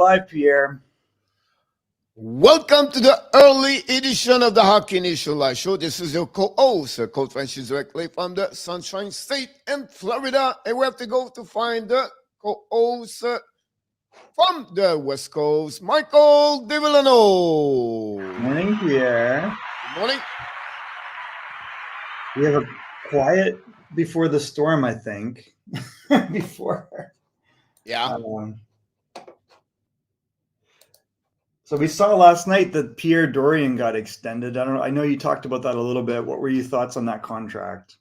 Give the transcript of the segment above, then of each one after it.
live, Pierre. Welcome to the early edition of the Hockey Nation Live Show. This is your co-host, Coach Francis, directly from the Sunshine State in Florida. And we have to go to find the co-host from the West Coast, Michael DeVillano. Morning, Pierre. Good morning. We have a quiet before the storm, I think. Yeah. So we saw last night that Pierre Dorion got extended. I know you talked about that a little bit. What were your thoughts on that contract?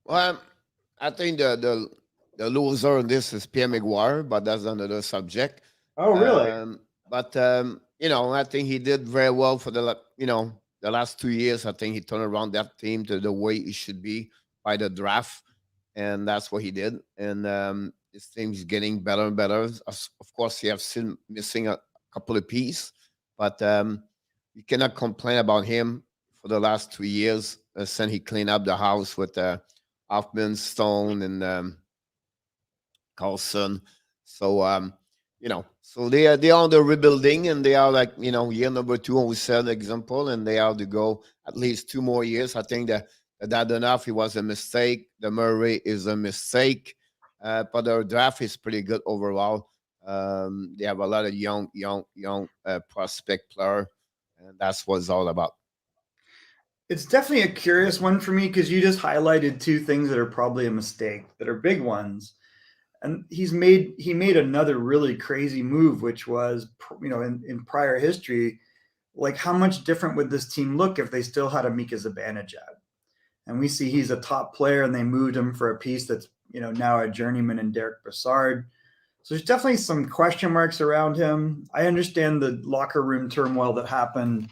Well, I think the loser in this is Pierre McGuire, but that's another subject. Oh, really? I think he did very well for the last 2 years. I think he turned around that team to the way it should be by the draft, and that's what he did. And this team is getting better and better. Of course, you have still missing a couple of pieces, but you cannot complain about him for the last 2 years since he cleaned up the house with Hoffman, Stone, and Carlson. So so they are on the rebuilding, and they are year number 2 we said example, and they have to go at least 2 more years. I think that enough. It was a mistake. The Murray is a mistake, but their draft is pretty good overall. They have a lot of young prospect player, and that's what it's all about. It's definitely a curious one for me because you just highlighted 2 things that are probably a mistake, that are big ones. And he made another really crazy move, which was, in prior history, like how much different would this team look if they still had a Mika Zibanejad? And we see he's a top player, and they moved him for a piece that's now a journeyman in Derek Brassard. So there's definitely some question marks around him. I understand the locker room turmoil that happened,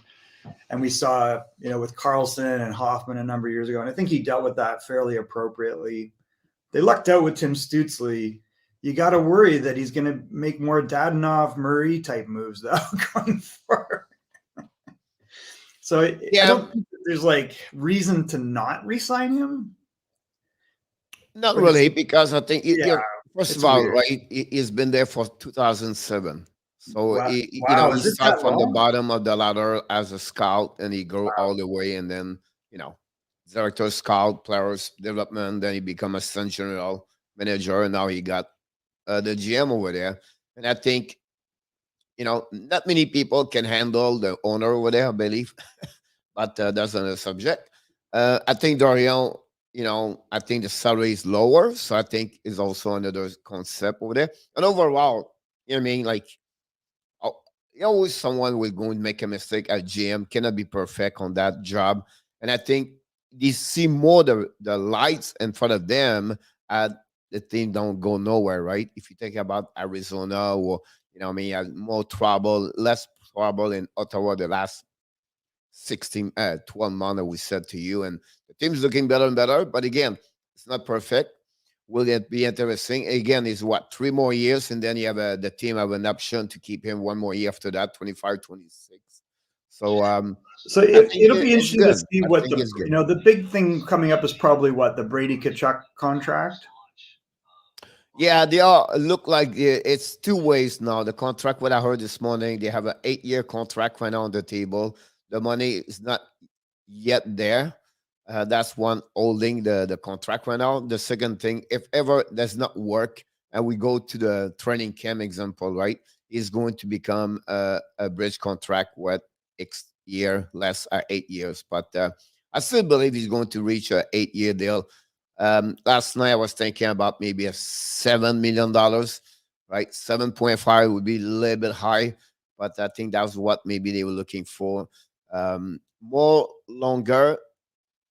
and we saw, with Carlson and Hoffman a number of years ago, and I think he dealt with that fairly appropriately. They lucked out with Tim Stützle. You got to worry that he's going to make more Dadonov, Murray type moves though going forward. So yeah. I don't think there's reason to not re-sign him. Not really, because I think first of all, weird. right, he's been there for 2007. So Wow. he Is it started that from the long? bottom of the ladder as a scout, and he grew all the way, and then director, scout, players development. Then he become assistant general manager, and now he got the GM over there. And I think not many people can handle the owner over there, I believe, but that's another subject. I think Dorion, I think the salary is lower, so I think is also another concept over there. And overall, always someone will go and make a mistake at GM, cannot be perfect on that job. And I think they see more the lights in front of them, the team don't go nowhere, right? If you think about Arizona, or had more trouble, less trouble in Ottawa the last 12 months, we said to you, and the team's looking better and better. But again, it's not perfect. Will it be interesting? Again, it's 3 more years, and then you have the team have an option to keep him 1 more year after that, 25, 26. So it'll be interesting to see what the big thing coming up is probably the Brady Tkachuk contract. Yeah, they all look like it's 2 ways now. The contract, what I heard this morning, they have an 8-year contract right now on the table. The money is not yet there. That's one holding the contract right now. The second thing, if ever does not work, and we go to the training camp example, right, is going to become a bridge contract with X year, less 8 years. But I still believe he's going to reach an 8-year deal. Last night I was thinking about maybe a $7 million, right? 7.5 would be a little bit high, but I think that's what maybe they were looking for. More longer,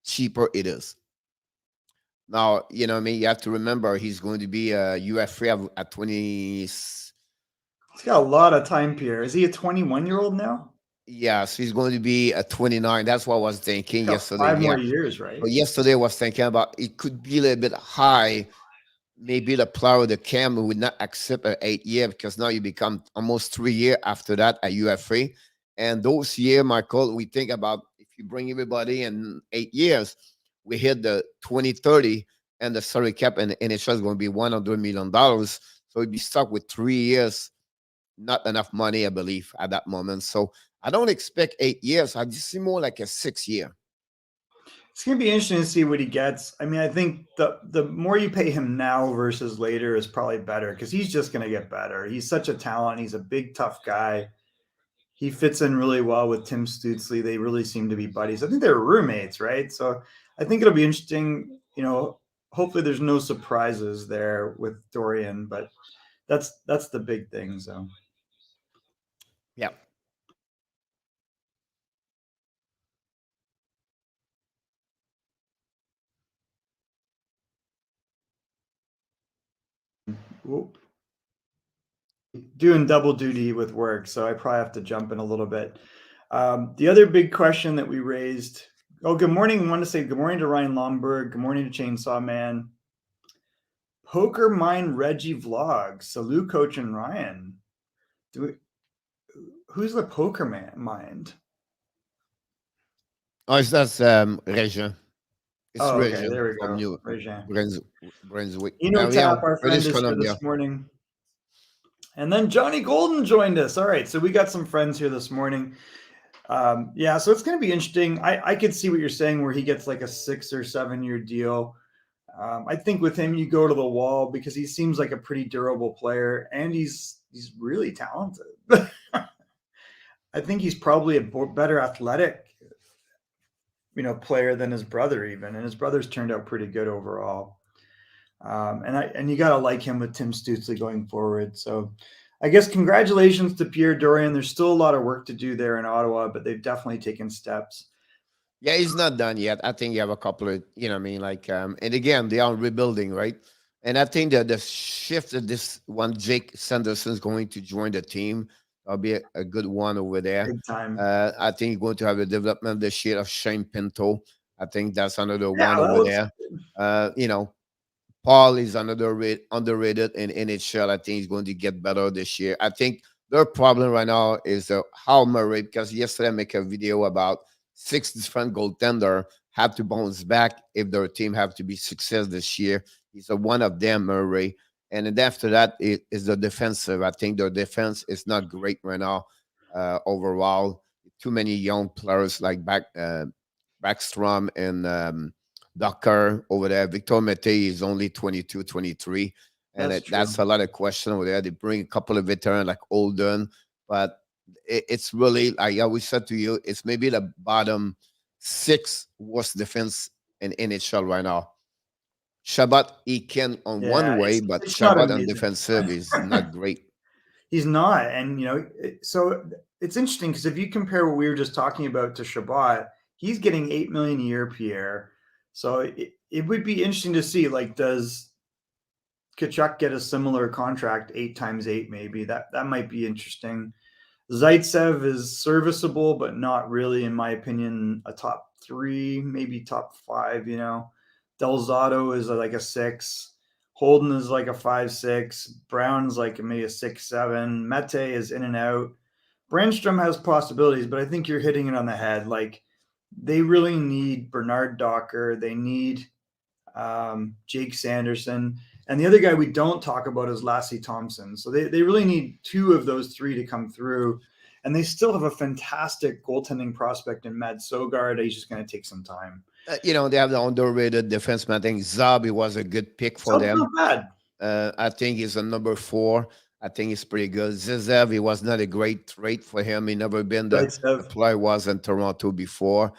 cheaper it is. Now, you have to remember he's going to be a UFA at 20. He's got a lot of time, Pierre. Is he a 21-year-old now? Yeah, so he's going to be a 29. That's what I was thinking yesterday. 5 more years, right? But yesterday I was thinking about it could be a little bit high. Maybe the player of the camp would not accept an 8-year, because now you become almost 3 years after that at UFA. And those years, Michael, we think about if you bring everybody in 8 years, we hit the 2030, and the salary cap in the NHL is going to be $100 million. So we'd be stuck with 3 years not enough money, I believe, at that moment. So I don't expect 8 years. I just see more like a 6 year. It's going to be interesting to see what he gets. I mean, I think the more you pay him now versus later is probably better because he's just going to get better. He's such a talent. He's a big, tough guy. He fits in really well with Tim Stützle. They really seem to be buddies. I think they're roommates, right? So I think it'll be interesting. Hopefully there's no surprises there with Dorion, but that's the big thing. So Yeah. whoop. Doing double duty with work, so I probably have to jump in a little bit. The other big question that we raised. Oh, good morning. I want to say good morning to Ryan Lomberg. Good morning to Chainsaw Man. Poker Mind Reggie Vlog. Salute, Coach and Ryan. Who's the Poker Mind? Oh, that's Regin. It's okay. Regin There we from go. New Brunswick. Tap, our friend, British is here Columbia. this morning. And then Johnny Golden joined us. All right, so we got some friends here this morning. So it's going to be interesting. I could see what you're saying where he gets like a 6 or 7 year deal. I think with him, you go to the wall because he seems like a pretty durable player and he's really talented. I think he's probably a better athletic, player than his brother even. And his brother's turned out pretty good overall. And you got to like him with Tim Stützle going forward. So I guess congratulations to Pierre Dorion. There's still a lot of work to do there in Ottawa, but they've definitely taken steps. Yeah, he's not done yet. I think you have a couple of, and again, they are rebuilding, right? And I think that the shift of this one, Jake Sanderson is going to join the team. That'll be a good one over there. Big time. I think you're going to have a development this year of Shane Pinto. I think that's another one over there. Paul is underrated in NHL. I think he's going to get better this year. I think their problem right now is how Murray, because yesterday I make a video about 6 different goaltender have to bounce back if their team have to be success this year. He's one of them, Murray. And then after that is the defensive. I think their defense is not great right now overall. Too many young players like Backstrom and Docker over there. Victor Mete is only 22, 23. And that's a lot of question over there. They bring a couple of veterans like Olden, but it's really, like I always said to you, it's maybe the bottom 6 worst defense in NHL right now. Shabbat, he can on one way, but Shabbat on defensive is not great. He's not. And, so it's interesting because if you compare what we were just talking about to Shabbat, he's getting $8 million a year, Pierre. So it would be interesting to see, like, does Tkachuk get a similar contract, 8 times 8 maybe? That might be interesting. Zaitsev is serviceable, but not really, in my opinion, a top 3, maybe top 5, Delzato is like a 6. Holden is like a 5-6. Brown's like maybe a 6-7. Mete is in and out. Brandstrom has possibilities, but I think you're hitting it on the head. Like, they really need Bernard Docker. They need Jake Sanderson. And the other guy we don't talk about is Lassie Thompson. So they really need 2 of those 3 to come through. And they still have a fantastic goaltending prospect in Matt Sogard. He's just going to take some time. They have the underrated defenseman. I think Zabi was a good pick for them. Not bad. I think he's a number 4. I think he's pretty good. Zizev, he was not a great trade for him. He never been the player was in Toronto before.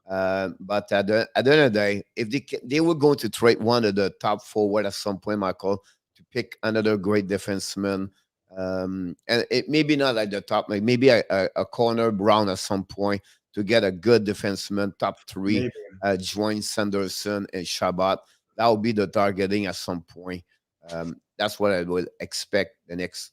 But at the end of the day, if they were going to trade one of the top forward at some point, Michael, to pick another great defenseman, and it maybe not like the top, like maybe a corner Brown at some point to get a good defenseman, top 3, join Sanderson and Shabbat. That will be the targeting at some point. That's what I would expect the next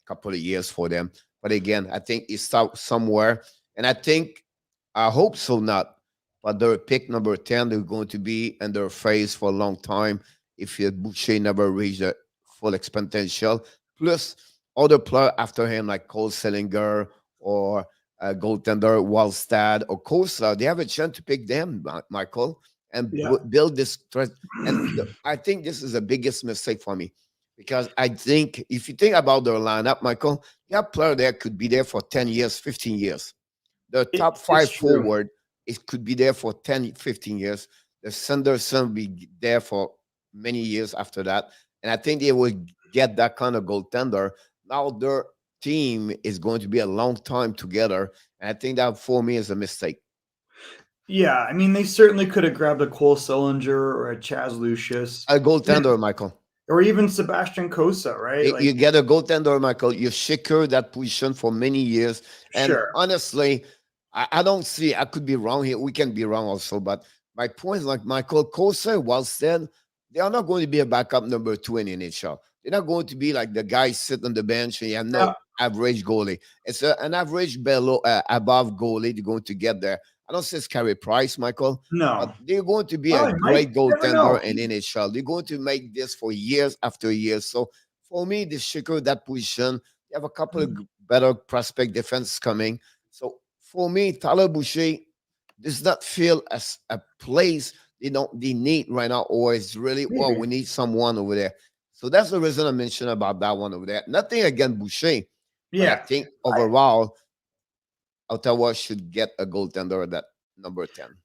couple of years for them. But again, I think it's somewhere, and I hope so not. But their pick number 10, they're going to be in their phase for a long time if Boucher never reached the full potential. Plus, other players after him, like Cole Sellinger or goaltender Wallstad or Kosa, they have a chance to pick them, Michael, and build this threat. And I think this is the biggest mistake for me. because I think if you think about their lineup, Michael, you have player there could be there for 10 years, 15 years. The top It's five true. forward, it could be there for 10, 15 years. The Sanderson will be there for many years after that. And I think they will get that kind of goaltender. Now their team is going to be a long time together. And I think that for me is a mistake. Yeah, I mean, they certainly could have grabbed a Cole Sillinger or a Chaz Lucius, A goaltender, Michael. or even Sebastian Kosa, right? You Like, get a goaltender, Michael. You secure that position for many years. And sure. honestly, I don't see, I could be wrong here. We can be wrong also. But my point is like Michael Kosa well said, they are not going to be a backup number two in NHL. They're not going to be like the guy sitting on the bench and you have no Now, average goalie. It's an average below, above goalie they're going to get there. I don't say it's Carey Price, Michael, no. but they're going to be Well, a it might. great You never know. goaltender in NHL. They're going to make this for years after years. So for me, they secure that position. They have a couple of better prospect defense coming. So for me, Tyler Boucher does not feel as a place they need right now, or it's really, well, Maybe. we need someone over there. So that's the reason I mentioned about that one over there. Nothing against Boucher, but I Yeah. think overall, Ottawa should get a goaltender at that number 10.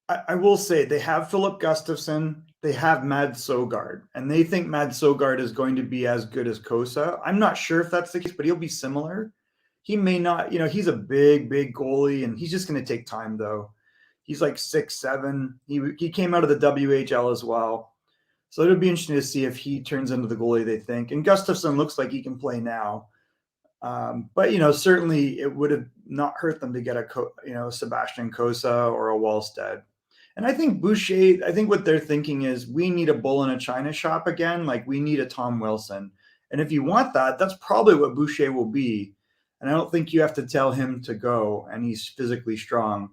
I will say they have Philip Gustafson, they have Mad Sogard, and they think Mad Sogard is going to be as good as Kosa. I'm not sure if that's the case, but he'll be similar. He may not, he's a big goalie, and he's just going to take time though. He's like 6'7". He came out of the WHL as well. So it'll be interesting to see if he turns into the goalie they think. And Gustafson looks like he can play now. But certainly it would have not hurt them to get a Sebastian Kosa or a Wallstead. And I think Boucher, I think what they're thinking is we need a bull in a china shop again. Like we need a Tom Wilson. And if you want that, that's probably what Boucher will be. And I don't think you have to tell him to go, and he's physically strong,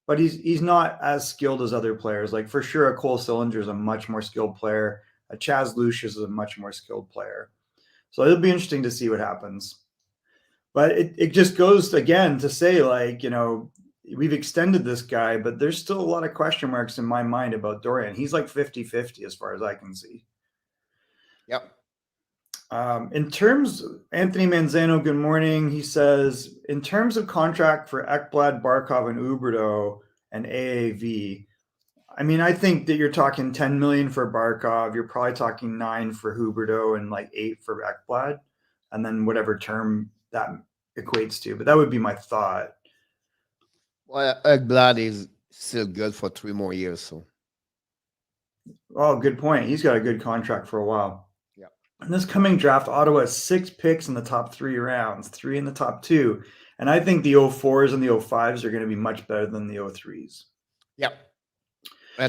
but he's not as skilled as other players. Like for sure, a Cole Sillinger is a much more skilled player. A Chaz Lucius is a much more skilled player. So it'll be interesting to see what happens. But it just goes again to say, like, we've extended this guy, but there's still a lot of question marks in my mind about Dorion. He's like 50-50 as far as I can see. Yep. In terms, Anthony Manzano, good morning. He says, in terms of contract for Ekblad, Barkov, and Huberdeau and AAV, I mean, I think that you're talking 10 million for Barkov. You're probably talking 9 for Huberdeau and like 8 for Ekblad, and then whatever term that equates to. But that would be my thought. Well, Ekblad is still good for 3 more years. So, oh, good point. He's got a good contract for a while. yeah. In this coming draft, Ottawa has 6 picks in the top 3 rounds, 3 in the top 2. And I think the 04s and the 05s are going to be much better than the 03s. Yep.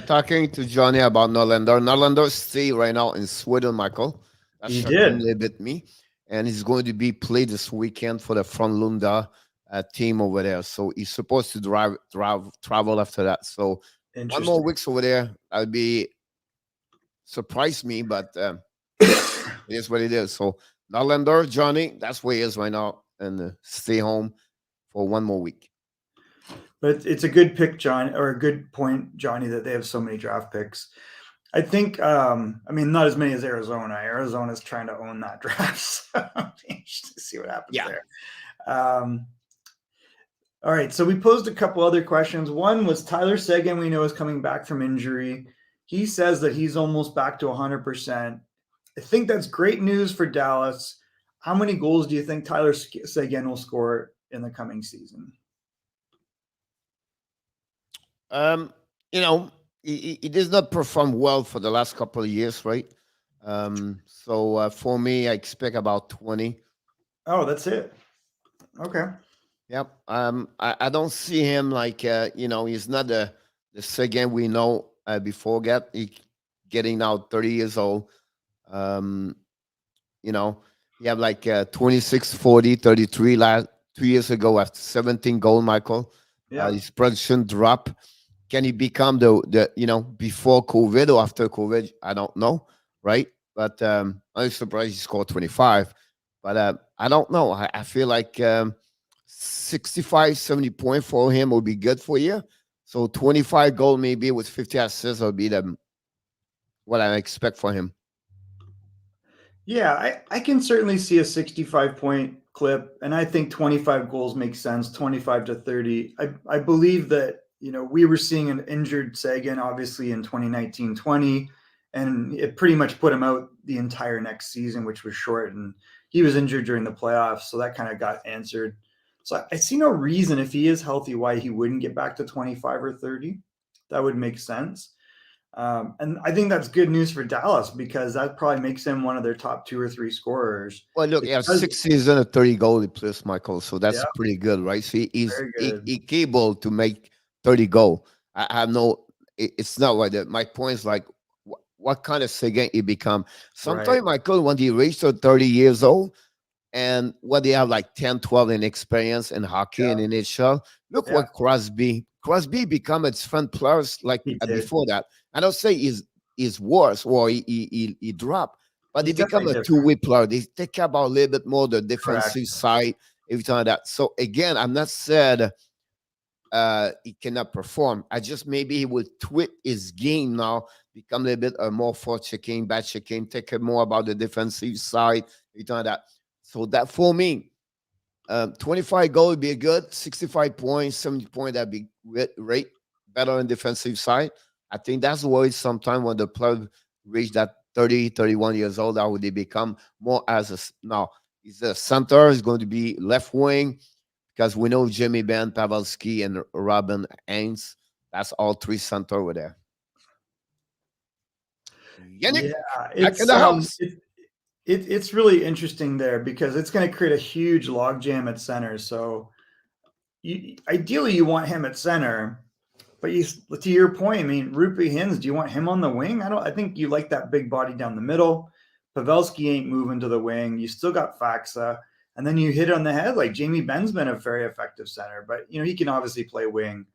Talking to Johnny about Norlander. Norlander stay right now in Sweden, Michael. That's he did. A bit me. And he's going to be played this weekend for the Frölunda team over there. So he's supposed to travel after that. So 1 more weeks over there, I'll be surprised me, but it is what it is. So Norlander, Johnny, that's where he is right now, and stay home for 1 more week. But it's a good pick, John, or a good point, Johnny, that they have so many draft picks. I think, I mean, not as many as Arizona. Arizona's trying to own that draft. So to see what happens there. All right. So we posed a couple other questions. One was Tyler Seguin, we know, is coming back from injury. He says that he's almost back to 100%. I think that's great news for Dallas. How many goals do you think Tyler Seguin will score in the coming season? He does not perform well for the last couple of years, right? So for me, I expect about 20. Oh, that's it. Okay. Yep. I don't see him like he's not the Seguin we know before getting now 30 years old. He have like 26, 40, 33 last 2 years ago after 17 goal, Michael. Yeah. His production drop. Can he become the before COVID or after COVID? I don't know, right? But I'm surprised he scored 25. But I don't know. I feel like 65, 70 points for him would be good for you. So 25 goal maybe with 50 assists will be what I expect for him. Yeah, I can certainly see a 65-point clip, and I think 25 goals makes sense, 25 to 30. I believe that, we were seeing an injured Seguin, obviously, in 2019-20, and it pretty much put him out the entire next season, which was short, and he was injured during the playoffs, so that kind of got answered. So I see no reason, if he is healthy, why he wouldn't get back to 25 or 30. That would make sense. And I think that's good news for Dallas because that probably makes him one of their top 2 or 3 scorers. Well, look, It he has does, 6 seasons and 30 goals plus, Michael. So that's yeah, pretty good, right? So very good. he capable to make 30 goal. I have no, it's not like that. My point is like, what kind of second he become? Right. Sometimes, Michael, when he reaches 30 years old, and what they have like 10, 12 in experience in hockey and Yeah. NHL. Look Yeah. what Crosby become its front players like He did. before that. I don't say he's worse or he dropped, but he He's become definitely a different. two-way player. They take care about a little bit more the Correct. defensive side, everything like that. So again, I'm not said he cannot perform. I just maybe he will tweak his game now, become a little bit more for checking, back checking, take care more about the defensive side, everything like that. So that for me, 25 goal would be good. 65 points, 70 points, that'd be great. Better on defensive side. I think that's why sometimes when the club reach that 30, 31 years old, how would they become more as now? Is a center is going to be left wing because we know Jimmy Ben, Pavelski, and Robin Haynes. That's all 3 center over there. Yannick, Yeah, back in it's the house. it's really interesting there because it's going to create a huge logjam at center. So ideally you want him at center, but to your point, I mean, Rupi Hins, do you want him on the wing? I think you like that big body down the middle. Pavelski ain't moving to the wing. You still got Faxa, and then you hit it on the head. Like Jamie Ben's been a very effective center, but he can obviously play wing.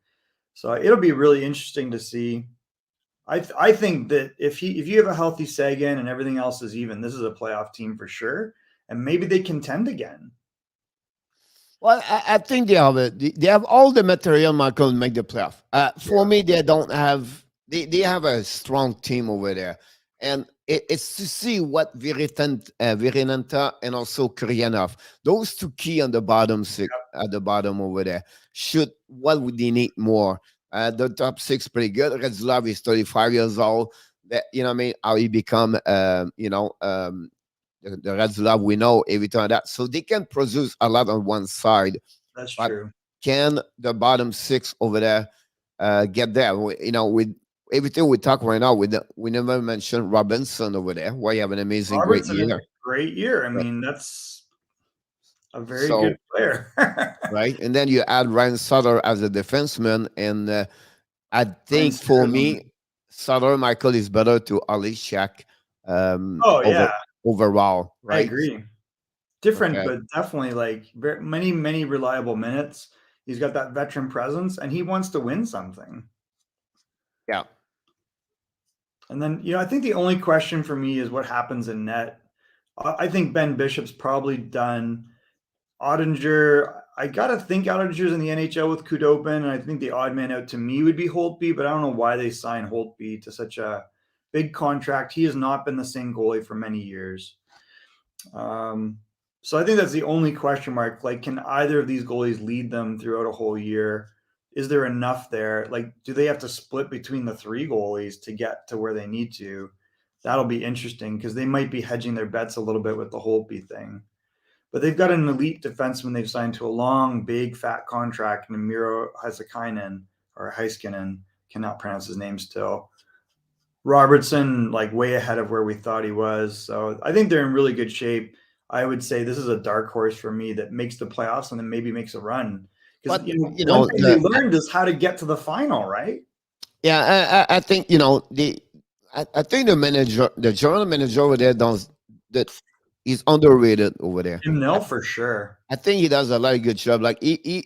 So it'll be really interesting to see. I think that if you have a healthy Seguin and everything else is even, this is a playoff team for sure, and maybe they contend again. Well, I think they have they have all the material, Michael, to make the playoff. For me, they don't have they have a strong team over there, and it's to see what Virinanta and also Kuryanov, those 2 key on the bottom 6 at the bottom over there. What would they need more? The top 6 pretty good. Redzlov is 35 years old. That what I mean, how he become the Red Love, we know everything like that. So they can produce a lot on one side. That's But true. can the bottom 6 over there get there? With everything we talk right now, we never mentioned Robinson over there. Why you have an amazing, great Robertson is a year. great year. I Right. mean, that's a very good So, player. right. And then you add Ryan Sutter as a defenseman. And I think for me, Sutter, Michael, is better to Ali Shack Oh yeah, overall, I right? agree. Different, Okay. but definitely like many reliable minutes. He's got that veteran presence, and he wants to win something. Yeah. And then I think the only question for me is what happens in net. I think Ben Bishop's probably done. Ottinger, I gotta think Ottinger's in the NHL with Kudobin, and I think the odd man out to me would be Holtby, but I don't know why they signed Holtby to such a big contract. He has not been the same goalie for many years. So I think that's the only question mark. Like, can either of these goalies lead them throughout a whole year? Is there enough there? Like, do they have to split between the 3 goalies to get to where they need to? That'll be interesting because they might be hedging their bets a little bit with the Holtby thing. But they've got an elite defenseman they've signed to a long, big, fat contract, Miro Heiskanen, or Heiskanen, cannot pronounce his name still. Robertson, like way ahead of where we thought he was. So I think they're in really good shape. I would say this is a dark horse for me that makes the playoffs and then maybe makes a run. Because But, one thing they learned is how to get to the final, right? yeah, I think, I think the general manager over there that he's underrated over there. No, for sure. I think he does a very good job. Like he's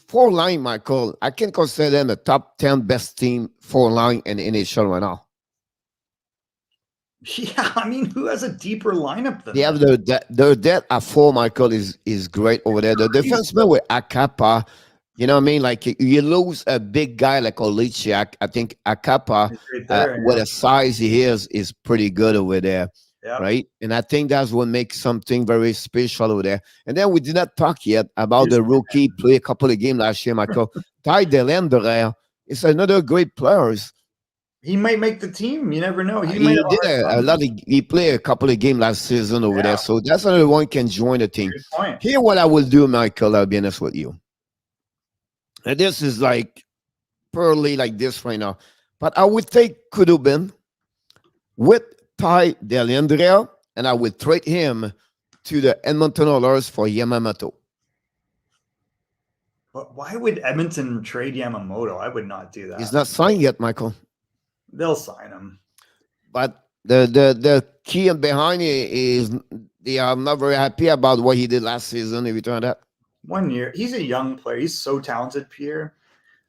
4 line, Michael. I can consider them the top 10 best team 4 line in the NHL right now. Yeah, I mean, who has a deeper lineup than they have their depth at 4, Michael, is great over there. The defenseman with Akapa, you know what I mean? Like you lose a big guy like Olichak. I think Akapa, right there, with the size he is pretty good over there. Yeah. right? And I think that's what makes something very special over there. And then we did not talk yet about the rookie play a couple of games last year, Michael. Ty Dellandrea is another great player. He might make the team. You never know. He might He have did a hard time. he played a couple of games last season over there. So that's another one can join the team. Good point. Here, what I will do, Michael, I'll be honest with you. And this is like purely like this right now. But I would take Kudubin with Ty Dellandrea, and I would trade him to the Edmonton Oilers for Yamamoto. But why would Edmonton trade Yamamoto? I would not do that. He's not signed yet, Michael. They'll sign him. But the key behind it is they are not very happy about what he did last season. If you turn that 1 year. He's a young player. He's so talented, Pierre.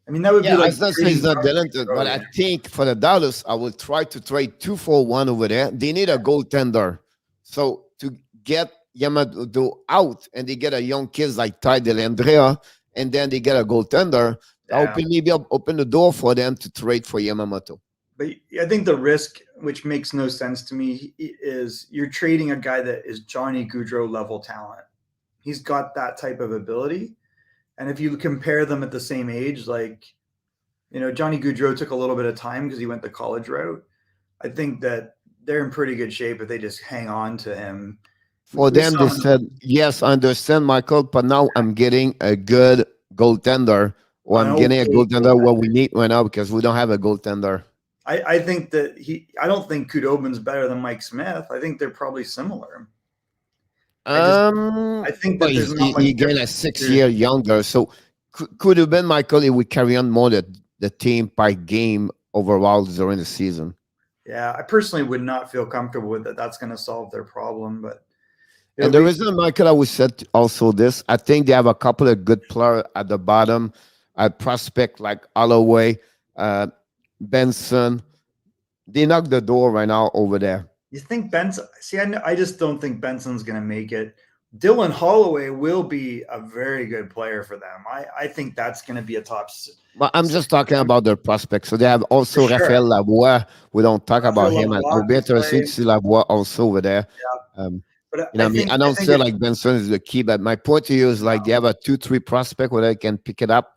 I mean, that would be like. I say he's not talented, but I think for the Dallas, I will try to trade 2 for 1 over there. They need a goaltender. So to get Yamamoto out and they get a young kid like Ty Dellandrea, and then they get a goaltender, maybe open the door for them to trade for Yamamoto. But I think the risk, which makes no sense to me, is you're trading a guy that is Johnny Gaudreau level talent. He's got that type of ability. And if you compare them at the same age, like, Johnny Gaudreau took a little bit of time because he went the college route. I think that they're in pretty good shape if they just hang on to him. For them, they said, yes, I understand, Michael, but now I'm getting a good goaltender, or I'm getting a goaltender what we need right now because we don't have a goaltender. I think that I don't think Kudobin's better than Mike Smith. I think they're probably similar. I think that he getting a 6 year younger. So could have been, Michael, it would carry on more the team by game overall during the season. Yeah, I personally would not feel comfortable with that. That's going to solve their problem. But and the reason, Michael, I would say also this, I think they have a couple of good players at the bottom, a prospect like Holloway, Benson. They knock the door right now over there. You think Benson? See, I just don't think Benson's going to make it. Dylan Holloway will be a very good player for them. I think that's going to be a top. But I'm just talking about their prospects. So they have also Raphael Lavoie. We don't talk about him. It'll be interesting to see Lavoie also over there. Yeah. I don't say like Benson is the key, but my point to you is like they have a 2-3 prospect where they can pick it up.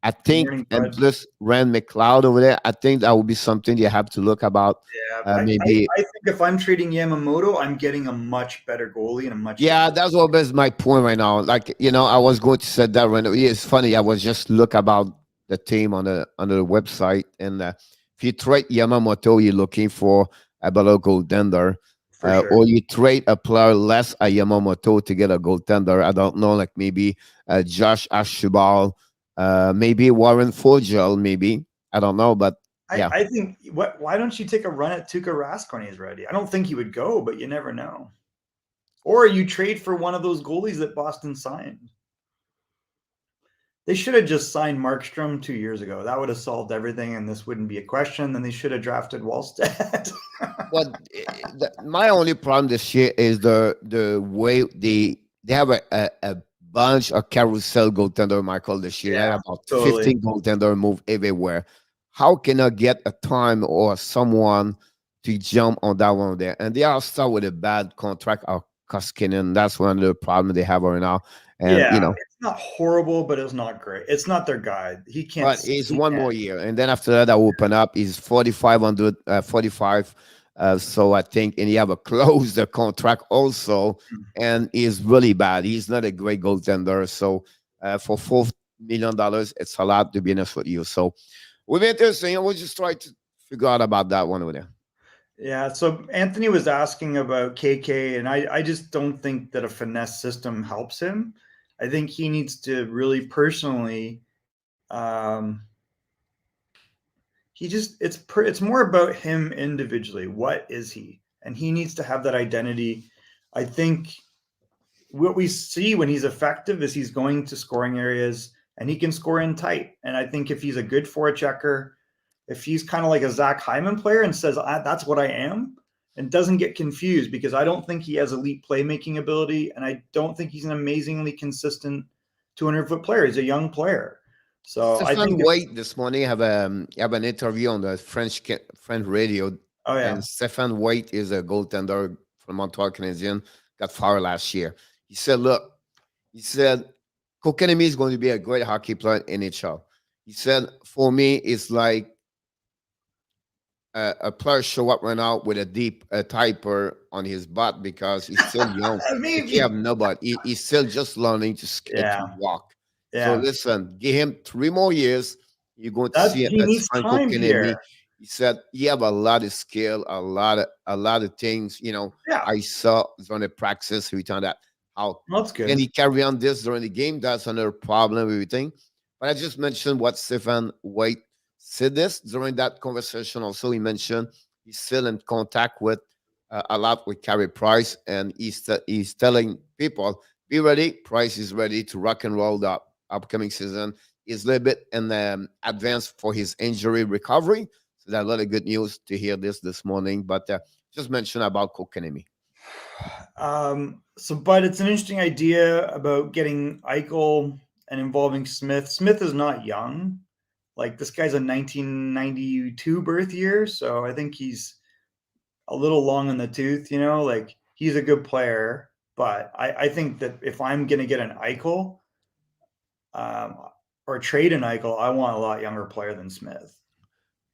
I think, and plus Rand McLeod over there, I think that would be something you have to look about. Yeah, maybe. I think if I'm trading Yamamoto, I'm getting a much better goalie and a much. Yeah, that's what is my point right now. Like, I was going to say that right now. It's funny. I was just look about the team on the website, and if you trade Yamamoto, you're looking for a better goaltender. Sure. Or you trade a player less a Yamamoto to get a goaltender. I don't know, like maybe Josh Archibald. Maybe Warren Foegele, maybe. I don't know, but yeah. I think, why don't you take a run at Tuukka Rask when he's ready? I don't think he would go, but you never know. Or you trade for one of those goalies that Boston signed. They should have just signed Markstrom 2 years ago. That would have solved everything, and this wouldn't be a question. Then they should have drafted Wallstedt. Well, my only problem this year is the way they have a bunch of carousel goaltender, Michael, this year. Yeah, about 15 goaltender move everywhere. How can I get a time or someone to jump on that one there? And they are start with a bad contract of Koskinen. That's one of the problems they have right now. And it's not horrible, but it's not great. It's not their guy. He can't. But it's one more year, and then after that, I open up. He's 45. So I think, and you have a close the contract also, and he's really bad. He's not a great goaltender. So for $4 million, it's a lot, to be honest with you. So we'll be interesting. We'll just try to figure out about that one over there. Yeah. So Anthony was asking about KK, and I just don't think that a finesse system helps him. I think he needs to really personally. It's more about him individually. What is he? And he needs to have that identity. I think what we see when he's effective is he's going to scoring areas and he can score in tight. And I think if he's a good forechecker, if he's kind of like a Zach Hyman player and says, that's what I am, and doesn't get confused, because I don't think he has elite playmaking ability. And I don't think he's an amazingly consistent 200-foot player. He's a young player. So Stefan I think White this morning have an interview on the French radio. Oh yeah, and Stefan White is a goaltender from Montreal Canadiens, got fired last year. He said, look, he said, Kotkaniemi is going to be a great hockey player in NHL. He said, for me, it's like a player show up right now with a deep typer on his butt because he's still young. He have no butt. He's still just learning to walk. So listen, give him 3 more years. You're going to see it. He needs time here. He said he have a lot of skill, a lot of things. You know, I saw on the practice return that how that's good. And he carry on this during the game. That's another problem, everything. But I just mentioned what Stephen White said this during that conversation. Also, he mentioned he's still in contact with a lot with Carey Price, and he's telling people, be ready. Price is ready to rock and roll the upcoming season. He's a little bit in advance for his injury recovery. So that's a lot of good news to hear this morning. But just mention about Kotkaniemi. But it's an interesting idea about getting Eichel and involving Smith. Smith is not young. Like, this guy's a 1992 birth year, so I think he's a little long in the tooth, you know? Like, he's a good player, but I think that if I'm going to get an Eichel or trade an Eichel, I want a lot younger player than Smith.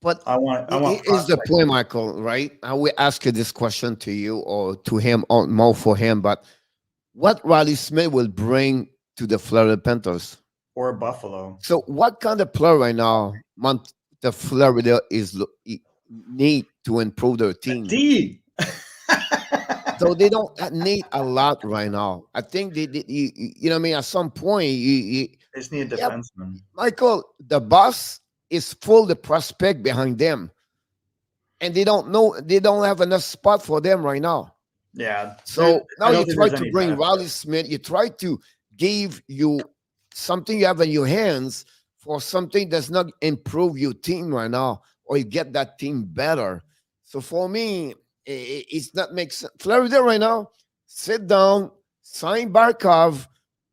But I want is the point, Michael, right? I will ask you this question to you or to him or more for him, but what Riley Smith will bring to the Florida Panthers? Or Buffalo. So what kind of player right now the Florida need to improve their team? So they don't need a lot right now. I think you know what I mean? At some point, they just need a defenseman. Michael, the boss is full the prospect behind them. And they don't have enough spot for them right now. Yeah. So now you try to bring Riley Smith, you try to give you something you have in your hands for something that's not improve your team right now, or you get that team better. So for me, it's not makes sense. Florida right now, sit down, sign Barkov,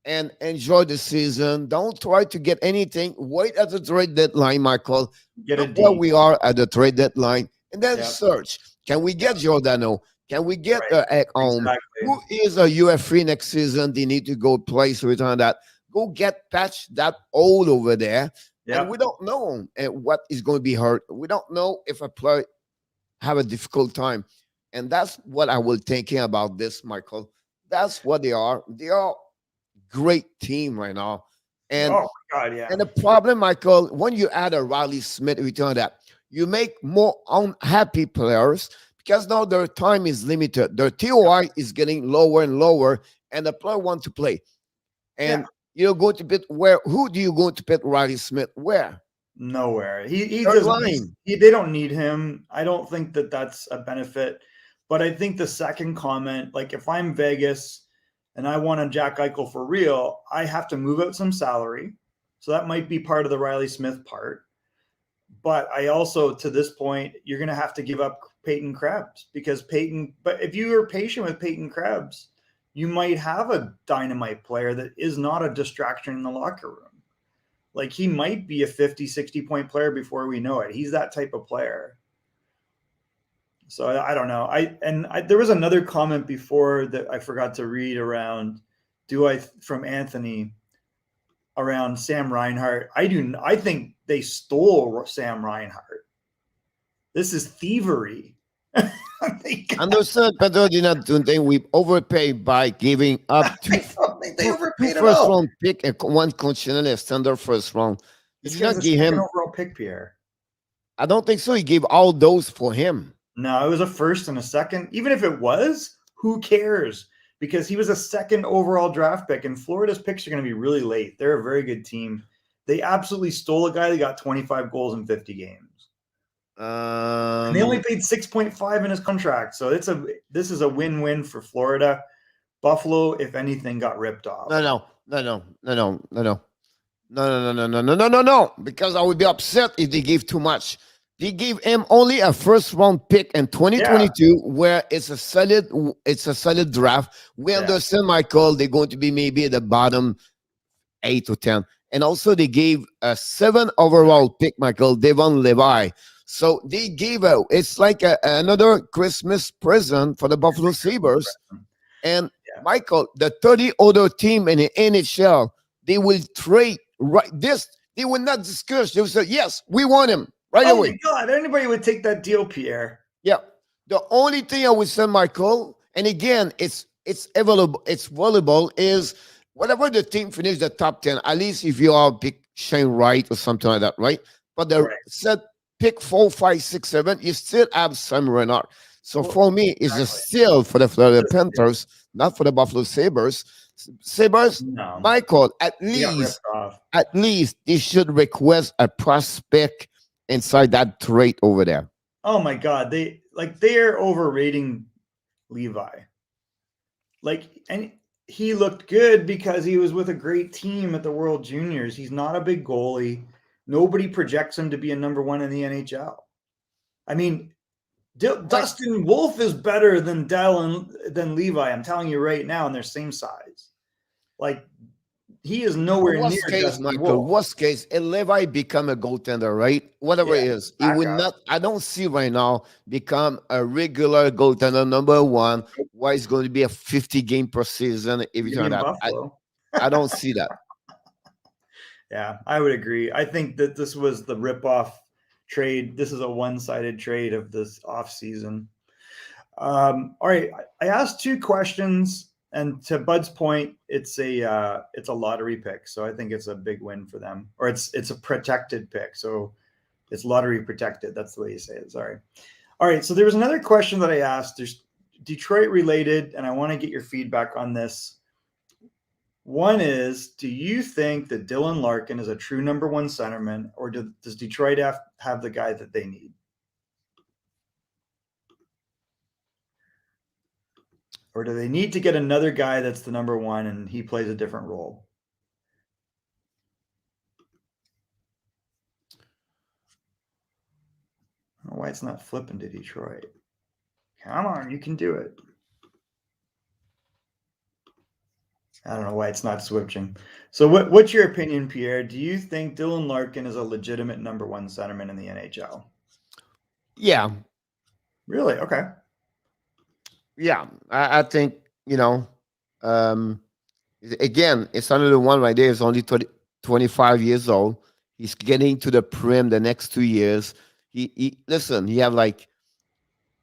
and enjoy the season. Don't try to get anything. Wait at the trade deadline, Michael. Look where we are at the trade deadline, and then search. Can we get Giordano? Can we get Ekholm? Exactly. Who is a UF3 next season? They need to go play, so return that. Go get patch that hole over there. Yep. And we don't know what is going to be hurt. We don't know if a player have a difficult time. And that's what I was thinking about this, Michael. That's what they are. They are great team right now. And, oh my God, yeah. And the problem, Michael, when you add a Riley Smith, return that, you make more unhappy players because now their time is limited. Their TOI is getting lower and lower, and the player wants to play. And you're going to put who do you go to put Riley Smith where? Nowhere. They don't need him. I don't think that that's a benefit. But I think the second comment, like if I'm Vegas and I want a Jack Eichel for real, I have to move out some salary. So that might be part of the Riley Smith part. But I also, to this point, you're going to have to give up Peyton Krebs but if you are patient with Peyton Krebs, you might have a dynamite player that is not a distraction in the locker room. Like, he might be a 50, 60-point player before we know it. He's that type of player. So I don't know. There was another comment before that I forgot to read around from Anthony around Sam Reinhart. I think they stole Sam Reinhart. This is thievery. Understood, Pedro did not do anything. We overpaid by giving up two first round pick and one conditional standard first round. Did you not give him an overall pick, Pierre? I don't think so. He gave all those for him. No, it was a first and a second. Even if it was, who cares? Because he was a second overall draft pick, and Florida's picks are going to be really late. They're a very good team. They absolutely stole a guy that got 25 goals in 50 games. And they only paid 6.5 in his contract. So this is a win-win for Florida. Buffalo, if anything, got ripped off. No. Because I would be upset if they gave too much. They gave him only a first-round pick in 2022, where it's a solid draft. We understand, Michael, they're going to be maybe at the bottom 8 or 10. And also they gave a 7 overall pick, Michael, Devon Levi. So they gave out. It's like another Christmas present for the Buffalo Sabres. And Yeah. Michael, the 30 other team in the NHL, they will trade right this. They will not discuss. They will say, yes, we want him right Oh away. my God, anybody would take that deal, Pierre. Yeah. The only thing I would say, Michael, and again, it's available, it's valuable, is whatever the team finish the top 10, at least if you are pick Shane Wright or something like that, right? But the Right. set pick 4, 5, 6, 7, you still have Sam Renard. So Well, for me, it's a exactly. steal for the Florida Listen, Panthers, not for the Buffalo Sabres. Sabres, no, Michael, he got ripped off. at least they should request a prospect inside that trade over there. Oh my God, they're overrating Levi. And he looked good because he was with a great team at the World Juniors. He's not a big goalie. Nobody projects him to be a number one in the NHL. I mean, Dustin Wolf is better than than Levi. I'm telling you right now, and they're same size. Like, he is nowhere near Dustin Michael, Wolf. worst case, if Levi become a goaltender, right? Whatever it is, he will not. I don't see right now become a regular goaltender number one. Why it's going to be a 50 game per season? Everything like that. I don't see that. Yeah, I would agree. I think that this was the ripoff trade. This is a one-sided trade of this offseason. All right, I asked 2 questions, and to Bud's point, it's a lottery pick, so I think it's a big win for them. Or it's a protected pick, so it's lottery protected. That's the way you say it. Sorry. All right, so there was another question that I asked. There's Detroit related, and I want to get your feedback on this. One is, do you think that Dylan Larkin is a true number one centerman, or does Detroit have the guy that they need? Or do they need to get another guy that's the number one and he plays a different role? I don't know why it's not flipping to Detroit. Come on, you can do it. I don't know why it's not switching. So what's your opinion, Pierre? Do you think Dylan Larkin is a legitimate number one centerman in the NHL? Yeah. Really? Okay. Yeah. I think, again, it's another one right there. He's only 25 years old. He's getting to the prim the next 2 years. He have like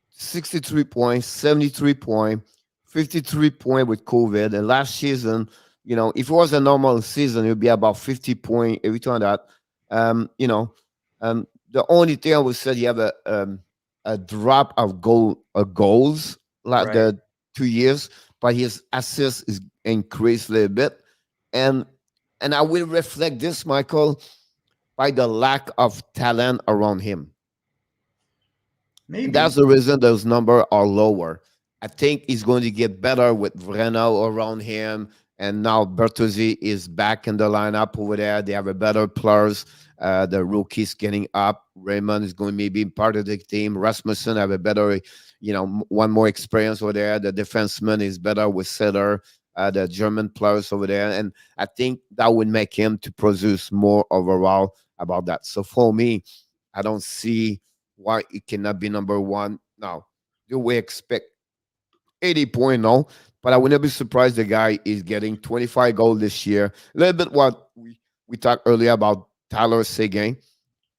63 points, 73 points, 53 points with COVID. And last season, if it was a normal season, it would be about 50 points every time that. The only thing I would say, you have a drop of goals like the 2 years, but his assists is increased a little bit. And I will reflect this, Michael, by the lack of talent around him. Maybe. That's the reason those numbers are lower. I think he's going to get better with Vrena around him. And now Bertuzzi is back in the lineup over there. They have a better players. The rookies getting up. Raymond is going to maybe part of the team. Rasmussen have a better, one more experience over there. The defenseman is better with Setter. The German players over there. And I think that would make him to produce more overall about that. So for me, I don't see why it cannot be number one. Now, do we expect 80 points? No, but I would not be surprised the guy is getting 25 goals this year. A little bit what we talked earlier about Tyler Seguin.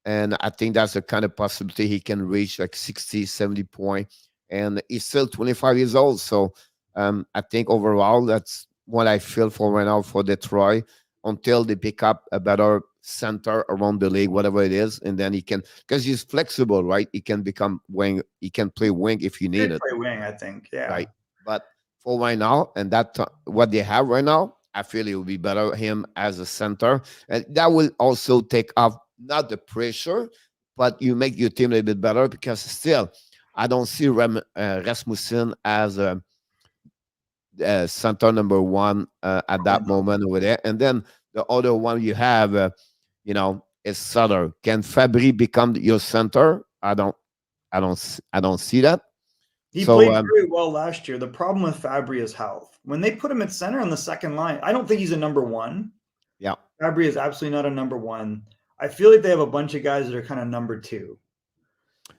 And I think that's the kind of possibility he can reach like 60, 70 points. And he's still 25 years old. So I think overall, that's what I feel for right now for Detroit until they pick up a better center around the league, whatever it is, and then he can, because he's flexible, right? He can become wing. He can play wing if you need it. Play wing, I think. Yeah. Right. But for right now, and what they have right now, I feel it will be better him as a center, and that will also take off not the pressure, but you make your team a little bit better because still, I don't see Rasmussen as a center number one at that moment over there, and then the other one you have. Is Sutter. Can Fabry become your center? I don't see that. He played very well last year. The problem with Fabry is health. When they put him at center on the second line, I don't think he's a number one. Yeah. Fabry is absolutely not a number one. I feel like they have a bunch of guys that are kind of number two.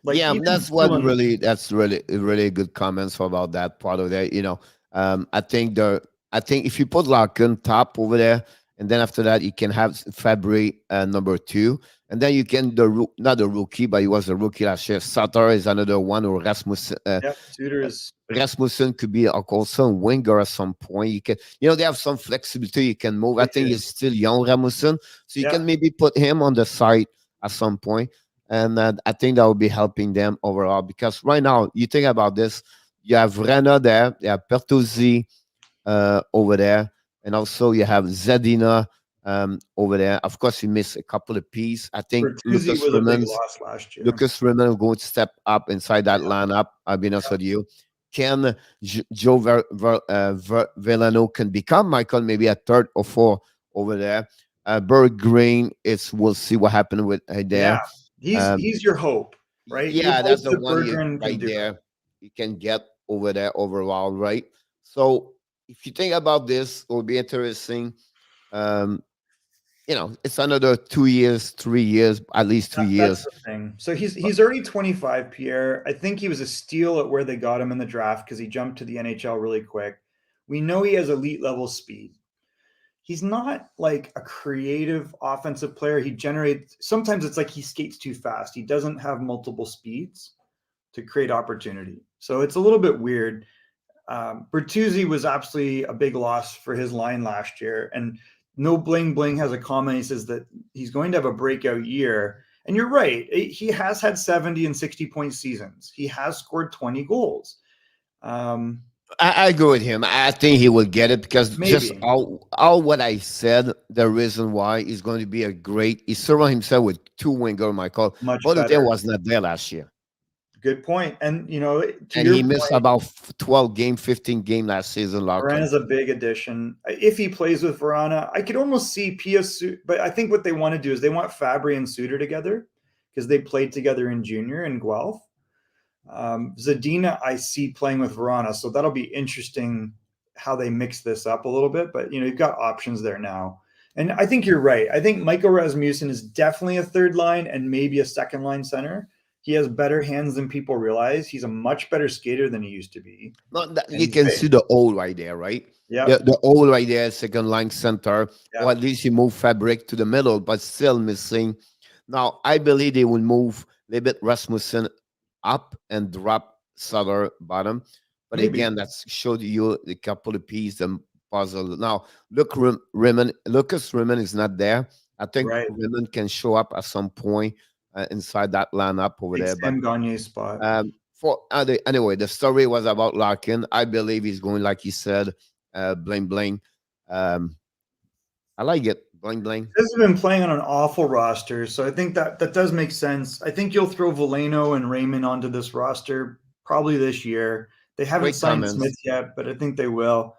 Like Yeah, even that's really good comments about that part of that. I think I think if you put Larkin top over there, and then after that you can have Fabry number two, and then you can not the rookie, but he was a rookie last year. Sutter is another one, or Rasmussen. yeah, Suter's Rasmussen could be also a winger at some point. You can, they have some flexibility. You can move. I they think do. he's still young, Rasmussen, so you Yeah, can maybe put him on the side at some point. And I think that will be helping them overall because right now, you think about this, you have Rena there, you have Pertuzzi over there, and also you have Zadina over there. Of course, you miss a couple of pieces. I think Bertuzzi was a big loss last year. Lucas Raymond going to step up inside that Yeah, lineup. I'll be honest yeah. with you. Can Joe Villano can become Michael maybe a third or four over there? Berg Green, we'll see what happened with Yeah. there. Um, He's your hope, right? You yeah, hope that's the that one you Berggren can right do it. there. You can get over there overall, right? So if you think about this, it will be interesting. Um, it's another 2 years, 3 years, at least two That's years. the thing. So he's already 25, Pierre. I think he was a steal at where they got him in the draft because he jumped to the NHL really quick. We know he has elite level speed. He's not like a creative offensive player. He generates sometimes it's like he skates too fast. He doesn't have multiple speeds to create opportunity. So it's a little bit weird. Bertuzzi was absolutely a big loss for his line last year. And No Bling Bling has a comment. He says that he's going to have a breakout year. And you're right. He has had 70 and 60-point seasons. He has scored 20 goals. I agree with him. I think he will get it because just Maybe all what I said, the reason why is going to be he surrounded himself with two winger, Michael. much Both of them better. was not there last year. Good point. And, to And your he missed point, about 12 game, 15 game last season, Larkin. Verana's a big addition. If he plays with Verana, I could almost see but I think what they want to do is they want Fabry and Suter together because they played together in junior in Guelph. Zadina, I see playing with Verana, so that'll be interesting how they mix this up a little bit. But you've got options there now, and I think you're right. I think Michael Rasmussen is definitely a third line and maybe a second line center. He has better hands than people realize. He's a much better skater than he used to be. You can see the old right there, right? Yeah, The old right there, second line center, yeah. or at least you move Fabric to the middle, but still missing. Now, I believe they will move a little bit Rasmussen up and drop Sutter bottom. But Maybe. again, that's showed you a couple of pieces and puzzle. Now, Lucas Raymond is not there. I think Right. Raymond can show up at some point inside that lineup over Take there. But Sam Gagne's spot. Anyway, the story was about Larkin. I believe he's going, like he said, bling bling. I like it, bling bling. This has been playing on an awful roster, so I think that does make sense. I think you'll throw Veleno and Raymond onto this roster probably this year. They haven't Great signed comments. Smith yet, but I think they will.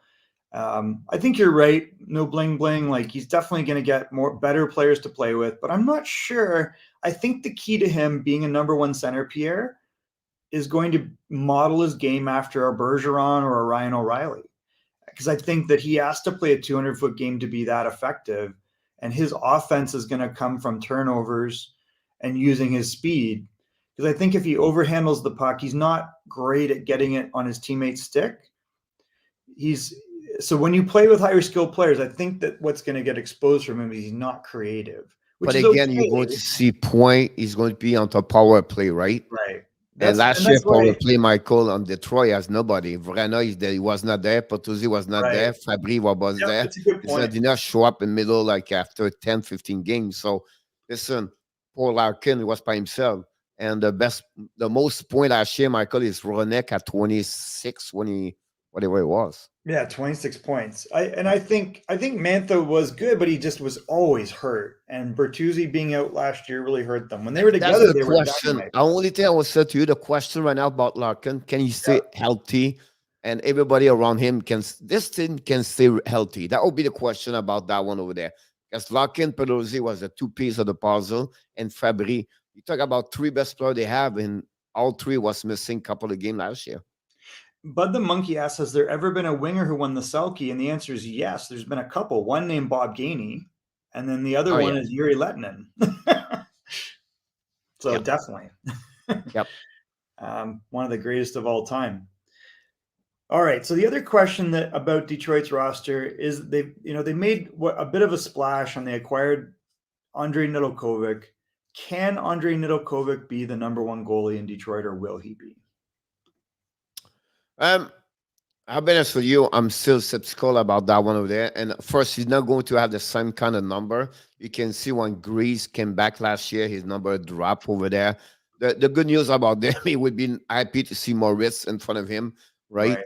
I think you're right. No bling bling. Like he's definitely going to get better players to play with, but I'm not sure. I think the key to him being a number one center, Pierre, is going to model his game after a Bergeron or a Ryan O'Reilly. Because I think that he has to play a 200-foot game to be that effective. And his offense is going to come from turnovers and using his speed. Because I think if he overhandles the puck, he's not great at getting it on his teammate's stick. So when you play with higher skilled players, I think that what's going to get exposed from him is he's not creative. But again, you're going to see Point is going to be on the power play, right? Right. And last year, power play, Michael, on Detroit has nobody. Vrana he was not there. Potuzzi was not there. Fabry was there. That's a good point. Did not show up in the middle like after 10, 15 games. So listen, Paul Larkin was by himself. And the most point last year, Michael, is Ronek at 26, whatever it was. Yeah, 26 points. I think Mantha was good, but he just was always hurt. And Bertuzzi being out last year really hurt them. When they were together, they were dynamite. The only thing I will say to you, the question right now about Larkin, can he stay healthy? And everybody around him this team can stay healthy. That will be the question about that one over there. Because Larkin, Pedrosi was the two piece of the puzzle, and Fabry. You talk about three best players they have, and all three was missing a couple of games last year. Bud the Monkey asks, has there ever been a winger who won the Selke? And the answer is yes. There's been a couple. One named Bob Gainey, and then the other one is Yuri Lettinen. So definitely. Yep. One of the greatest of all time. All right. So the other question that about Detroit's roster is they made a bit of a splash and they acquired Andrei Nedeljkovic. Can Andrei Nedeljkovic be the number one goalie in Detroit, or will he be? I'll be honest with you, I'm still skeptical about that one over there. And first, he's not going to have the same kind of number. You can see when Grease came back last year, his number dropped over there. The good news about them, he would be happy to see Moritz in front of him, right?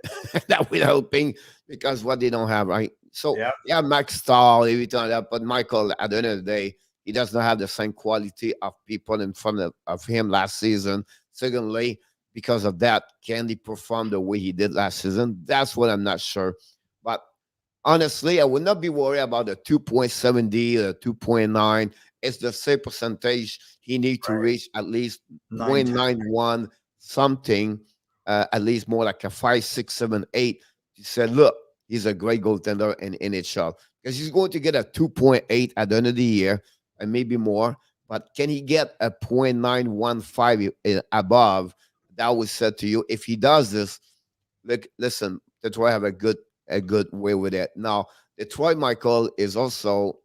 That would helping because what they don't have, right? So yeah, Max Stahl, everything like that. But Michael, at the end of the day, he does not have the same quality of people in front of him last season. Secondly, because of that, can he perform the way he did last season? That's what I'm not sure. But honestly, I would not be worried about the 2.70 or 2.9. It's the same percentage he needs to reach at least 0.91 something, at least more like a 5, 6, 7, 8. He said, look, he's a great goaltender in NHL because he's going to get a 2.8 at the end of the year and maybe more. But can he get a 0.915 above? That was said to you. If he does this, listen, Detroit have a good way with it. Now, Detroit, Michael, is also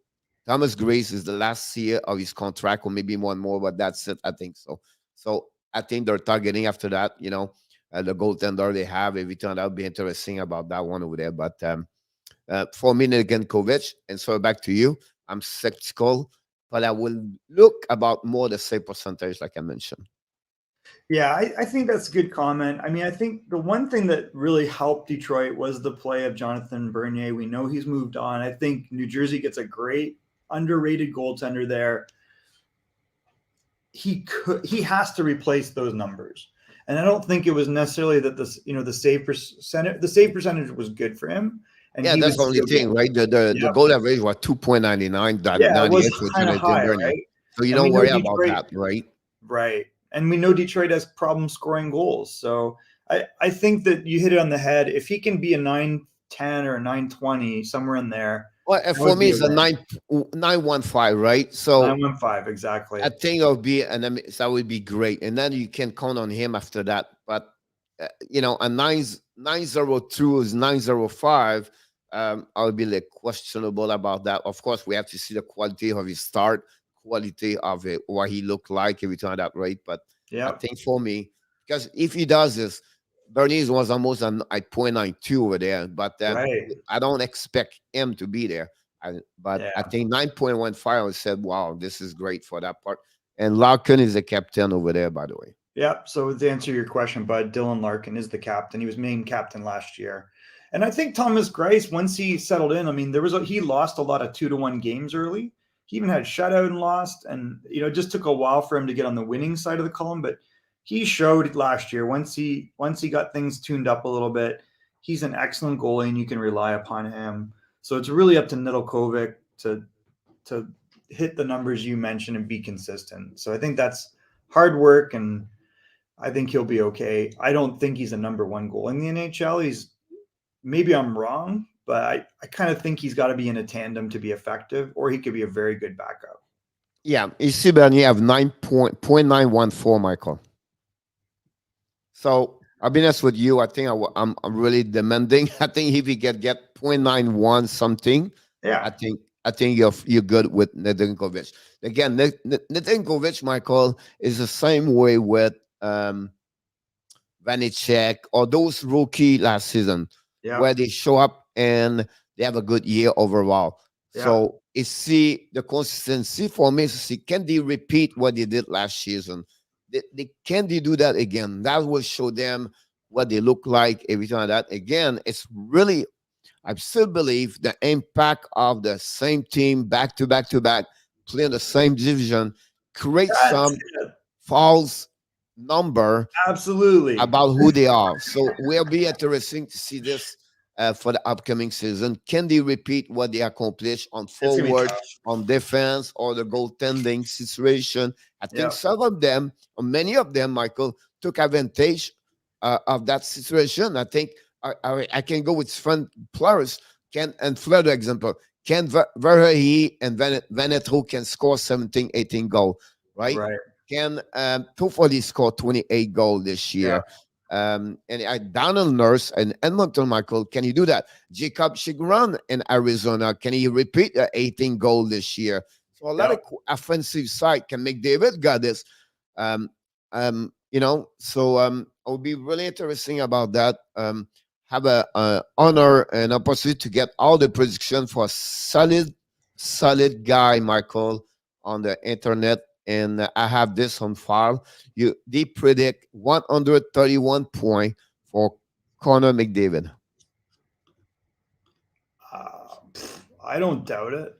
Thomas Grace is the last year of his contract, or maybe one more, but that's it. I think so. So I think they're targeting after that, the goaltender they have. Everything that'll be interesting about that one over there. But for me, Nedeljkovic, and so back to you, I'm skeptical, but I will look about more the same percentage like I mentioned. Yeah, I think that's a good comment. I mean, I think the one thing that really helped Detroit was the play of Jonathan Bernier. We know he's moved on. I think New Jersey gets a great underrated goaltender there. He has to replace those numbers. And I don't think it was necessarily that the save percentage was good for him. And yeah, that's the only thing, right? The goal average was 2.99. Yeah, it was kind of high, right? So you don't worry about that, right? Right. And we know Detroit has problems scoring goals. So I think that you hit it on the head. If he can be a 910 or a 920, somewhere in there. Well, for me, it's a 915, right? So 915, exactly. I think that would be great. And then you can count on him after that. But, a 902 is 905. I'll be like questionable about that. Of course, we have to see the quality of his start, quality of it, what he looked like every time that, right? But I think for me, because if he does this, Bernier was almost at 0.92 over there, but I don't expect him to be there. I think 9.15, I said, wow, this is great for that part. And Larkin is the captain over there, by the way. Yeah. So to answer your question, Bud, Dylan Larkin is the captain. He was named captain last year. And I think Thomas Greiss, once he settled in, I mean, he lost a lot of 2-1 games early. He even had shutout and lost, and it just took a while for him to get on the winning side of the column. But he showed last year once he got things tuned up a little bit, he's an excellent goalie, and you can rely upon him. So it's really up to Nedeljkovic to hit the numbers you mentioned and be consistent. So I think that's hard work, and I think he'll be okay. I don't think he's a number one goal in the NHL. Maybe I'm wrong, but I kind of think he's got to be in a tandem to be effective, or he could be a very good backup. Yeah, you see, Ben, you have 9.914, Michael. So I'll be honest with you. I think I'm really demanding. I think if you get 0.91 something, I think you're good with Nedeljkovic. Again, Nedeljkovic, Michael, is the same way with Vanecek or those rookie last season, where they show up and they have a good year overall. So it's the consistency for me to see, can they repeat what they did last season? Can they do that again? That will show them what they look like, everything like that. Again, it's really, I still believe the impact of the same team back to back, playing the same division, create some false number about who they are. So will be interesting to see this for the upcoming season. Can they repeat what they accomplished on forward, on defense, or the goaltending situation? I think some of them, or many of them, Michael, took advantage of that situation. I think I can go with front players, and further example, Can Verhey and Veneto can score 17, 18 goals, right? can hopefully score 28 goals this Yeah. year. And Donald Nurse and Edmonton, Michael, can he do that? Jacob Seguin in Arizona, can he repeat the 18 goal this year? So a lot of offensive side can make David got this. It would be really interesting about that. Have a honor and opportunity to get all the prediction for a solid guy, Michael, on the internet. And I have this on file. They predict 131 points for Connor McDavid. I don't doubt it.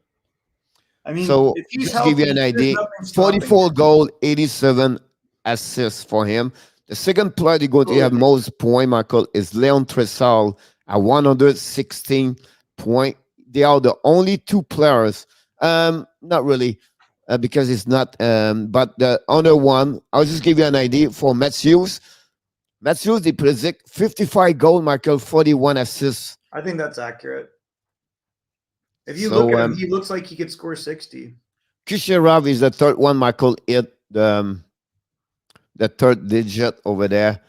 I mean, so if he's just healthy, give you an there's idea, nothing stopping 44 him. goal, 87 assists for him. The second player they're going to have most point, Michael, is Leon Tressal at 116 point. They are the only two players. Not really, because it's not. But the other one, I'll just give you an idea for Matthews. Matthews, they predict 55 goal, Michael, 41 assists. I think that's accurate. If you look at him, he looks like he could score 60. Kucherov is the third one, Michael, hit the third digit over there.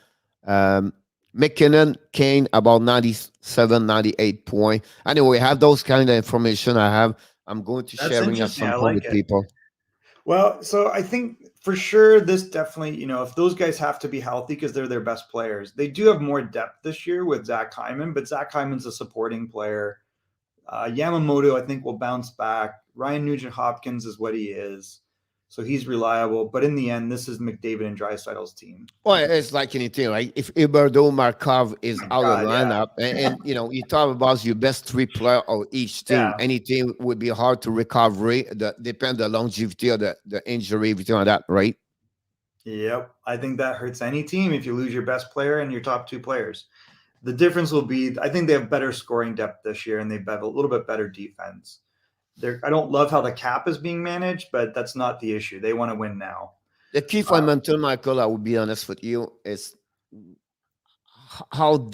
McKinnon, Kane, about 97, 98 point. Anyway, we have those kind of information I'm going to sharing at some point with people. Well, so I think for sure this definitely, if those guys have to be healthy because they're their best players, they do have more depth this year with Zach Hyman, but Zach Hyman's a supporting player. Yamamoto, I think, will bounce back. Ryan Nugent-Hopkins is what he is. So he's reliable. But in the end, this is McDavid and Draisaitl's team. Well, it's like anything, right? If Huberdeau Markov is out of lineup, and you talk about your best three players of each team, any team would be hard to recover. Depend on the longevity of the injury, everything like that, right? Yep. I think that hurts any team if you lose your best player and your top two players. The difference will be, I think they have better scoring depth this year, and they have a little bit better defense. I don't love how the cap is being managed, but that's not the issue. They want to win now. The key for Edmonton, Michael, I will be honest with you, is how would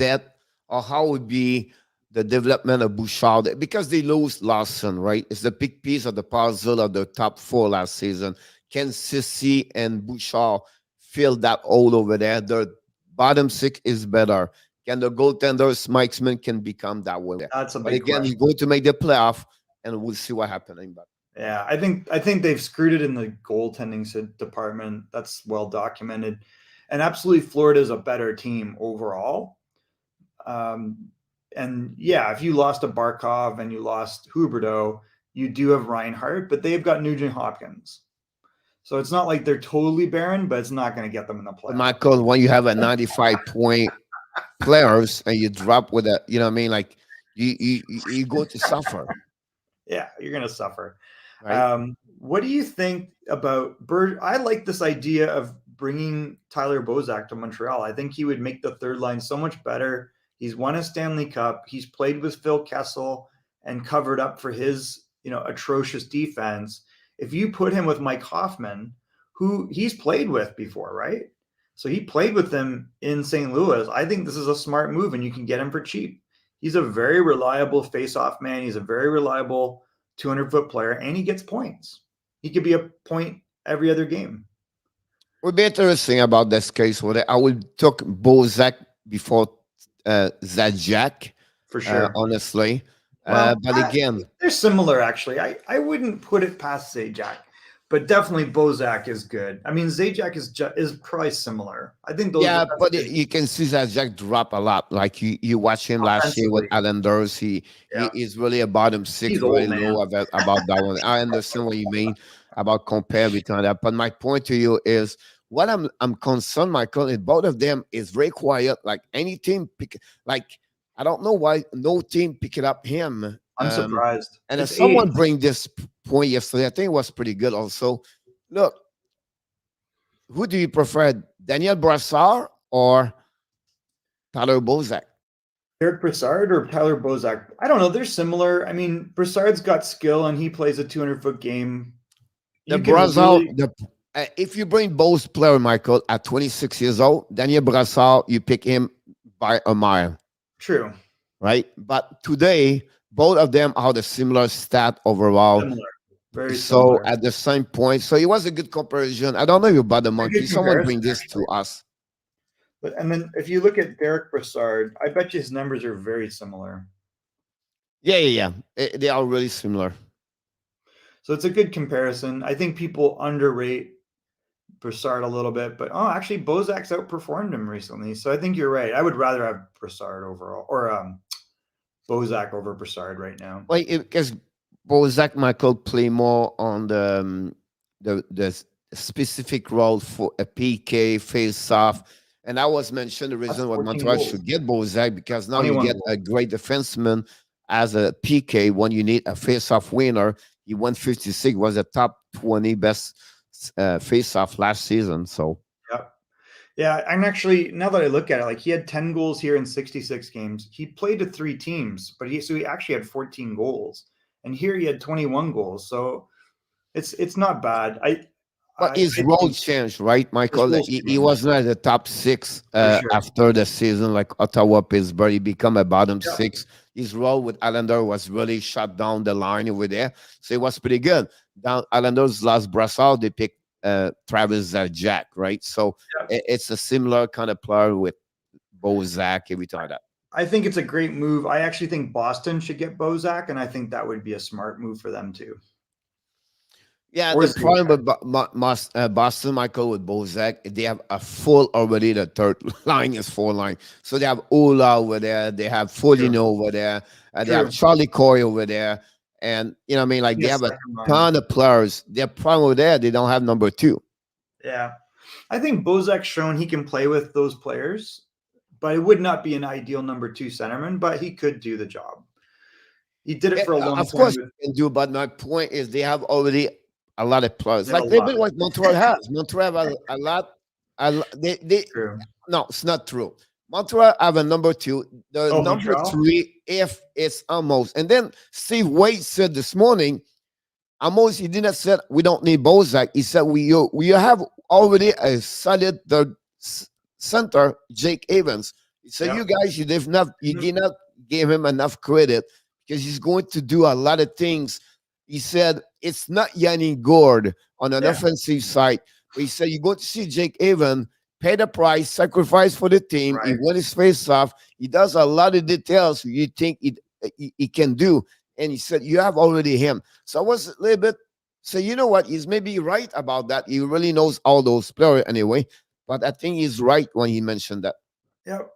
be the development of Bouchard, because they lose Larson, right? It's the big piece of the puzzle of the top four last season. Can Sissy and Bouchard fill that hole over there? The bottom six is better. Can the goaltender Mike Smith can become that way? That's a big but again, question. He's going to make the playoff, and we'll see what happens. But yeah, I think they've screwed it in the goaltending department. That's well documented, and absolutely, Florida is a better team overall. And yeah, if you lost a Barkov and you lost Huberdeau, you do have Reinhart, but they've got Nugent-Hopkins. So it's not like they're totally barren, but it's not going to get them in the playoffs. Michael, when you have a 95-point players and you drop with a, you know what I mean? Like you go to suffer. Yeah, you're going to suffer. Right? What do you think about Bird? I like this idea of bringing Tyler Bozak to Montreal. I think he would make the third line so much better. He's won a Stanley Cup. He's played with Phil Kessel and covered up for his, atrocious defense. If you put him with Mike Hoffman, who he's played with before, right? So he played with them in St. Louis. I think this is a smart move, and you can get him for cheap. He's a very reliable face-off man. He's a very reliable 200-foot player, and he gets points. He could be a point every other game. What would be interesting about this case, I would took Bozak before Zajac, for sure. Honestly. But again, they're similar, actually. I wouldn't put it past Zajac, but definitely Bozak is good. I mean, Zajac is probably similar. I think those. Yeah, but you can see Zajac drop a lot. Like you watch him last year with Islanders. He is really a bottom six, He's really old, low about that one. I understand what you mean about compare between that. But my point to you is, what I'm concerned, Michael, is both of them is very quiet. Like any team I don't know why no team picked up him. I'm surprised. And if someone bring this point yesterday, I think it was pretty good also. Look, who do you prefer, Daniel Brassard or Tyler Bozak? Eric Brassard or Tyler Bozak? I don't know. They're similar. I mean, Brassard's got skill and he plays a 200-foot game. If you bring both players, Michael, at 26 years old, Daniel Brassard, you pick him by a mile. True. Right? But today, both of them are the similar stat overall. Very So similar. at the same point, so it was a good comparison. I don't know about the A monkey. good Someone comparison, bring this actually. to us. And then if you look at Derek Brassard, I bet you his numbers are very similar. Yeah. They are really similar. So it's a good comparison. I think people underrate Brassard a little bit, but actually Bozak's outperformed him recently. So I think you're right. I would rather have Brassard overall or Bozak over Brassard right now. Well, because Bozak Michael play more on the specific role for a PK face off. And I was mentioned the reason why 14 Montreal goals. should get Bozak, because now you 21 get goals. a great defenseman as a PK when you need a face off winner. He won 56, was a top 20 best face off last season. So Yeah, and actually, now that I look at it, like he had 10 goals here in 66 games. He played to 3 teams, but he actually had 14 goals. And here he had 21 goals. So it's not bad. but his role changed, right, Michael? He was not the top 6 sure. after the season, like Ottawa, Pittsburgh. He become a bottom 6. His role with Islander was really shut down the line over there. So it was pretty good. Down Islanders lost Brassard, they picked Travis Jack, right? So it's a similar kind of player with Bozak, everything like that. I think it's a great move. I actually think Boston should get Bozak, and I think that would be a smart move for them too. Yeah, the problem with Boston, Michael, with Bozak, they have a full already. The third line is 4 line. So they have Ola over there. They have Foligno over there. They have Charlie Coy over there. And, you know what I mean? Like, they have a ton of players. Their problem over there, they don't have number 2. Yeah. I think Bozak's shown he can play with those players, but it would not be an ideal number 2 centerman, but he could do the job. He did it for a long time. Of course, he can do, but my point is they have already a lot of players. Like they've been what Montreal has. Montreal have a lot. No, it's not true. Montreal have a number 2. The number Montreal? 3, if it's almost. And then Steve Wade said this morning, almost he didn't say we don't need Bozak. He said we have already a solid third center, Jake Evans. He said you guys, you did not give him enough credit because he's going to do a lot of things. He said it's not Yanni Gourde on an offensive side. But he said you go to see Jake Evans, pay the price, sacrifice for the team. He won his face off. He does a lot of details you think he can do. And he said, you have already him. So I was a little bit, so you know what? He's maybe right about that. He really knows all those players anyway. But I think he's right when he mentioned that. Yep.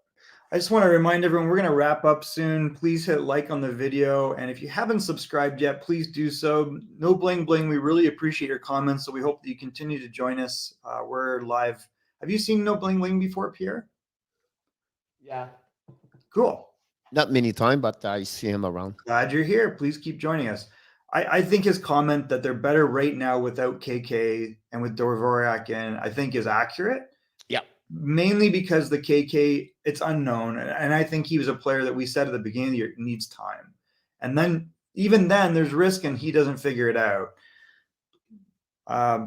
I just want to remind everyone, we're going to wrap up soon. Please hit like on the video. And if you haven't subscribed yet, please do so. No bling bling. We really appreciate your comments. So we hope that you continue to join us. We're live. Have you seen No Bling Bling before, Pierre? Yeah. Cool. Not many times, but I see him around. Glad you're here. Please keep joining us. I think his comment that they're better right now without KK and with Dorion in, I think is accurate. Yeah. Mainly because the KK, it's unknown. And I think he was a player that we said at the beginning of the year needs time. And then, even then, there's risk and he doesn't figure it out.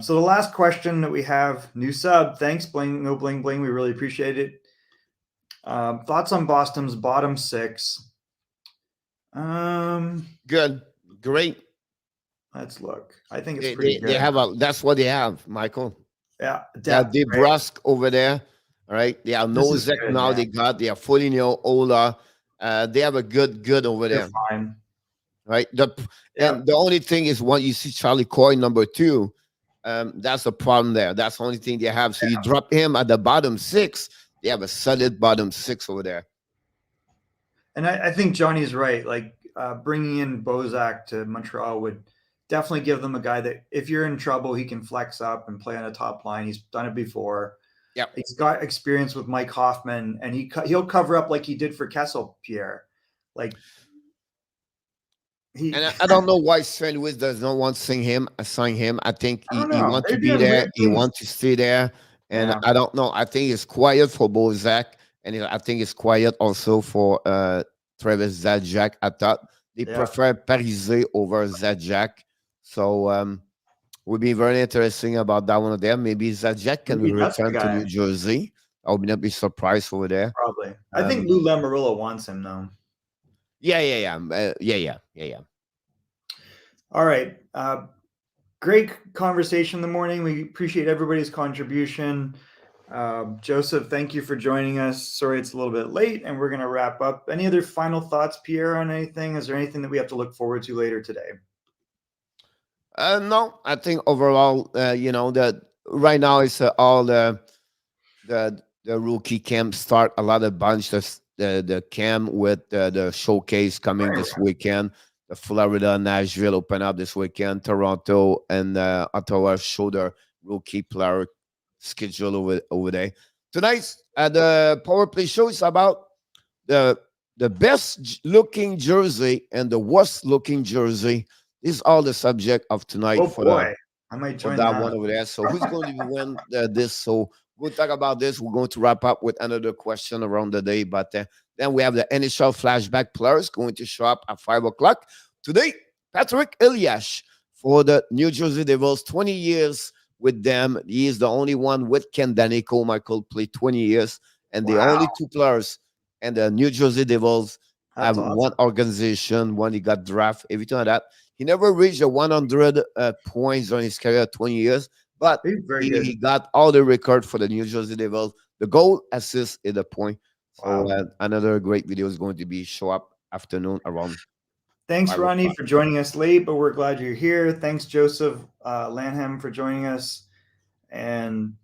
So the last question that we have, new sub, thanks, No Bling Bling. We really appreciate it. Thoughts on Boston's bottom 6? Good. Great. Let's look. I think it's pretty good. They have that's what they have, Michael. Yeah. They have DeBrusk over there. All right. They have Nosek now. Yeah. They have Foligno, Ola. They have a good over there. Fine. Right. And the only thing is when you see Charlie Coy number 2, that's the problem there. That's the only thing they have. So you drop him at the bottom 6. They have a solid bottom 6 over there. And I think Johnny's right. Like bringing in Bozak to Montreal would definitely give them a guy that if you're in trouble, he can flex up and play on a top line. He's done it before. Yeah, he's got experience with Mike Hoffman, and he'll cover up like he did for Kessel, Pierre. Like and I don't know why St. Louis does not want to sign him. I think he wants to be there. He wants to stay there. And I don't know. I think it's quiet for Bozak, and I think it's quiet also for Travis Zajac. I thought they prefer Parise over Zajac. So would be very interesting about that one of them. Maybe Zajac can return to New Jersey. I would not be surprised over there. Probably. I think Lou Lamoriello wants him though. Yeah. All right. Great conversation in the morning. We appreciate everybody's contribution. Joseph, thank you for joining us. Sorry it's a little bit late, and we're going to wrap up. Any other final thoughts, Pierre, on anything? Is there anything that we have to look forward to later today? No, I think overall, that right now it's all the rookie camp start. A lot of bunch the camp with the showcase coming this weekend. The Florida, Nashville open up this weekend. Toronto and Ottawa show their rookie player schedule over there. Tonight at the Power Play show is about the best looking jersey and the worst looking jersey. This is all the subject of tonight I might for join that one over there. So who's going to win this? So we'll talk about this. We're going to wrap up with another question around the day, but then we have the NHL flashback players going to show up at 5 o'clock today. Patrick Elias for the New Jersey Devils, 20 years with them. He is the only one with Ken Daneyko. Michael played 20 years, and the only two players and the New Jersey Devils have one organization, one he got drafted, everything like that. He never reached the 100 points on his career, 20 years, but he got all the record for the New Jersey Devils. The goal, assist, is the point. So another great video is going to be show up afternoon around. Thanks, Ronnie, for joining us late, but we're glad you're here. Thanks, Joseph Lanham, for joining us. And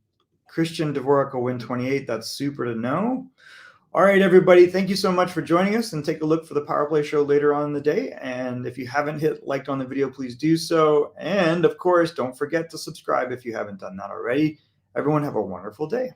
Christian Dvorak will win 28. That's super to know. All right, everybody, thank you so much for joining us, and take a look for the Power Play show later on in the day. And if you haven't hit liked on the video, please do so. And of course, don't forget to subscribe if you haven't done that already. Everyone have a wonderful day.